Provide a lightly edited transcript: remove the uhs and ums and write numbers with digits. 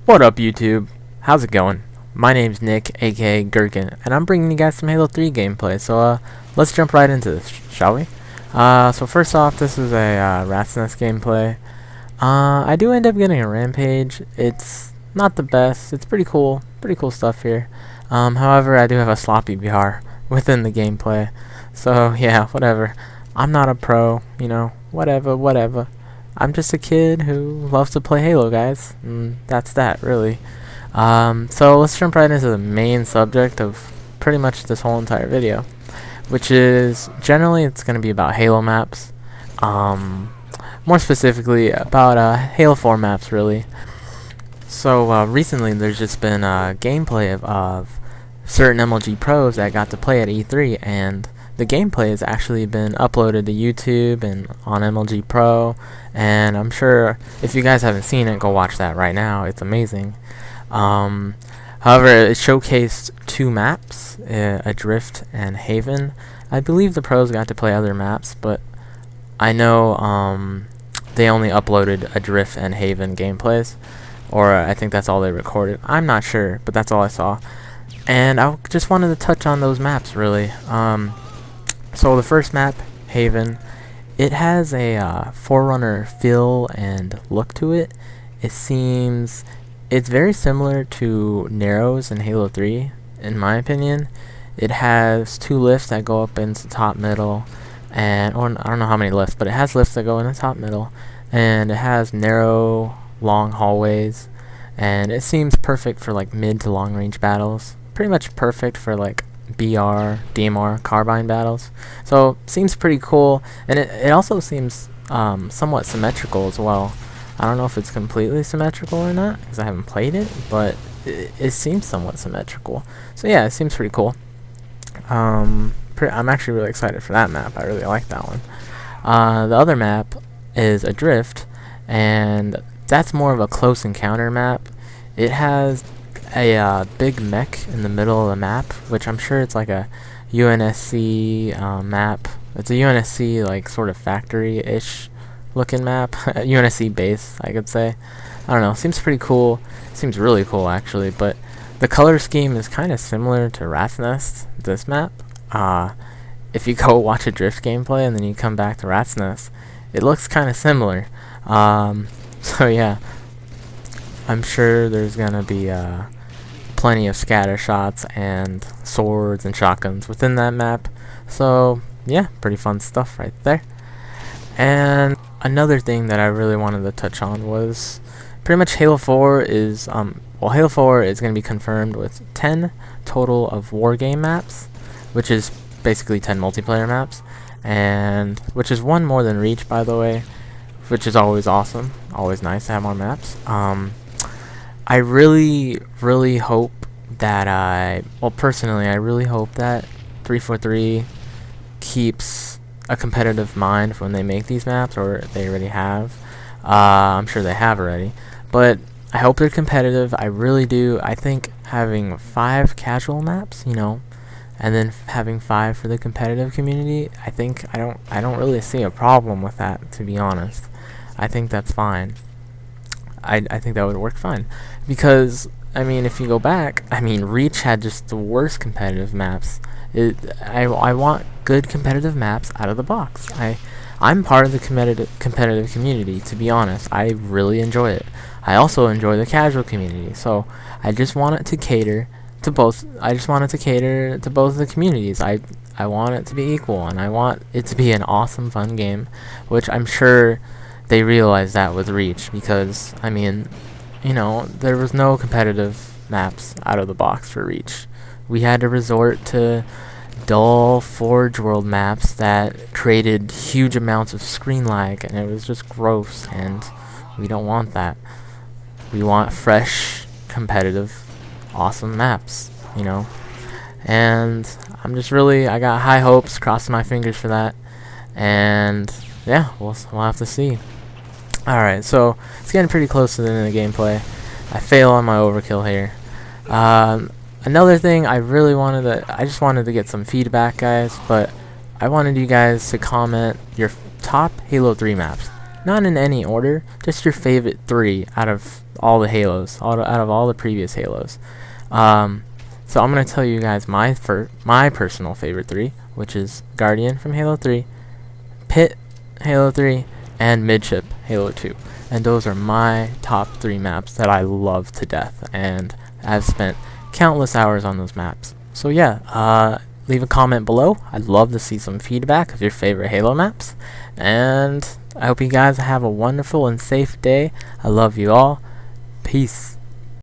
What up, YouTube? How's it going? My name's Nick, aka Gherkin, and I'm bringing you guys some Halo 3 gameplay. So, let's jump right into this, shall we? So first off, this is a Rat's Nest gameplay. I do end up getting a Rampage. It's not the best. It's pretty cool stuff here. However, I do have a sloppy BR within the gameplay. So yeah, whatever. I'm not a pro, you know. Whatever. I'm just a kid who loves to play Halo, guys. And that's that, really. So let's jump right into the main subject of pretty much this whole entire video, which is generally it's going to be about Halo maps. More specifically about Halo 4 maps, really. So recently there's just been gameplay of certain MLG pros that got to play at E3, and the gameplay has actually been uploaded to YouTube and on MLG Pro, and I'm sure if you guys haven't seen it, go watch that right now. It's amazing. However, it showcased two maps, Adrift and Haven. I believe the pros got to play other maps, but I know they only uploaded Adrift and Haven gameplays, or I think that's all they recorded. I'm not sure, but that's all I saw. And I just wanted to touch on those maps, really. So the first map, Haven, it has a Forerunner feel and look to it. It's very similar to Narrows in Halo 3, in my opinion. It has two lifts that go up into top middle, or I don't know how many lifts, but it has lifts that go in the top middle, and it has narrow, long hallways, and it seems perfect for like mid to long range battles. Pretty much perfect for like BR, DMR, carbine battles. So seems pretty cool, and it also seems somewhat symmetrical as well. I don't know if it's completely symmetrical or not, because I haven't played it, but it seems somewhat symmetrical. So yeah, it seems pretty cool. I'm actually really excited for that map. I really like that one. The other map is Adrift, and that's more of a close encounter map. It has a big mech in the middle of the map, which I'm sure it's like a UNSC map. It's a UNSC like sort of factory-ish looking map. UNSC base, I could say. I don't know, seems pretty cool. Seems really cool, actually, but the color scheme is kind of similar to Rat's Nest, this map. If you go watch a Drift gameplay and then you come back to Rat's Nest, it looks kind of similar. So yeah, I'm sure there's gonna be plenty of scatter shots and swords and shotguns within that map. So yeah, pretty fun stuff right there. And another thing that I really wanted to touch on was pretty much Halo 4 is Halo 4 is going to be confirmed with 10 total of war game maps, which is basically 10 multiplayer maps, and which is one more than Reach, by the way, which is always awesome. Always nice to have more maps. I really hope that personally, I really hope that 343 keeps a competitive mind when they make these maps, or they already have. I'm sure they have already, but I hope they're competitive. I really do. I think having 5 casual maps, you know, and then having 5 for the competitive community, I don't really see a problem with that, to be honest. I think that's fine. I think that would work fine, because I mean, if you go back, I mean, Reach had just the worst competitive maps. I want good competitive maps out of the box. I'm part of the competitive community, to be honest. I really enjoy it. I also enjoy the casual community, so I just want it to cater to both. I just want it to cater to both the communities. I want it to be equal, and I want it to be an awesome, fun game, which I'm sure they realized that with Reach, because I mean, you know, there was no competitive maps out of the box for Reach. We had to resort to dull Forge World maps that created huge amounts of screen lag, and it was just gross, and we don't want that. We want fresh, competitive, awesome maps, you know. And I got high hopes, crossing my fingers for that, and yeah, we'll have to see. Alright, so it's getting pretty close to the end of the gameplay. I fail on my overkill here. Another thing I just wanted to get some feedback, guys, but I wanted you guys to comment your top Halo 3 maps. not in any order, just your favorite 3 out of all the Halos, out of all the previous Halos. So I'm gonna tell you guys my personal favorite 3, which is Guardian from Halo 3, Pit Halo 3, and Midship Halo 2. And those are my top 3 maps that I love to death, and I've spent countless hours on those maps. So yeah, leave a comment below. I'd love to see some feedback of your favorite Halo maps, and I hope you guys have a wonderful and safe day. I love you all. Peace.